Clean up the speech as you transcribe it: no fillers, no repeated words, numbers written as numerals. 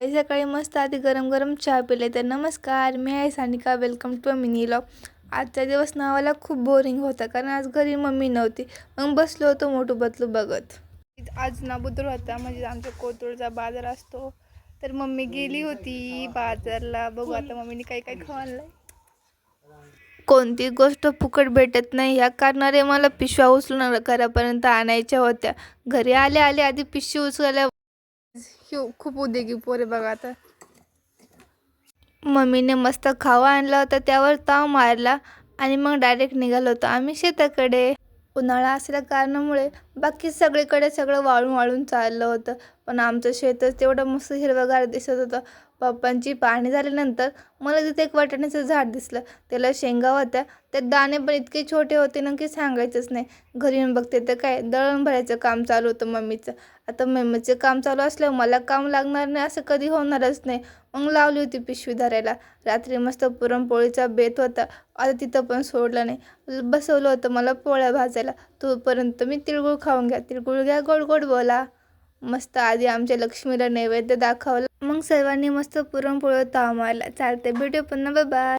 सकाळी मस्त आधी गरम गरम चहा पिले. तर नमस्कार, मी आहे Sanika. Welcome to a mini vlog. आजचा दिवस नावाला खूप बोरिंग होता, कारण आज घरी मम्मी नव्हती. मग बसलो होतो मोठू पतलू बघत. आज ना बुधवार होता, म्हणजे आमच्या कोथरूडचा बाजार असतो. तर मम्मी गेली होती बाजारला. बघू आता मम्मीने काही काही खावलं. कोणती गोष्ट फुकट भेटत नाही, ह्या कारणाने मला पिशव्या उचलून घरापर्यंत आणायच्या होत्या. घरी आले आले आधी पिशवी उचलायला खूप उद्योगी पोरे बघा. आता मम्मीने मस्त खावा आणला होता, त्यावर ताव मारला आणि मग डायरेक्ट निघालो होतो आम्ही शेताकडे. उन्हाळा असल्या कारणामुळे बाकी सगळीकडे सगळं वाळून वाळून चाललं होतं, पण आमचं शेतच तेवढं मस्त हिरवंगार दिसत होतं. पप्पांची पाहणी झाल्यानंतर मला तिथे एक वाटाण्याचं झाड दिसलं. त्याला शेंगा होत्या, त्यात दाणे पण इतके छोटे होते ना की सांगायचंच नाही. घरी येऊन बघते तर काय, दळण भरायचं काम चालू होतं मम्मीचं. आता मम्मीचं काम चालू असल्यावर मला काम लागणार नाही असं कधी होणारच नाही. मग लावली होती पिशवी धरायला. रात्री मस्त पुरणपोळीचा बेत होता, आता तिथं पण सोडलं नाही. बसवलं होतं मला पोळ्या भाजायला. तोपर्यंत मी तिळगुळ खाऊन घ्या, तिळगुळ घ्या, गोड गोड बोला. मस्त आधी आमच्या लक्ष्मीला नैवेद्य दाखवला, मग सर्वांनी मस्त पुरणपोळी ताव मारला. चालते, भेटू पुन्हा, बाय बाय.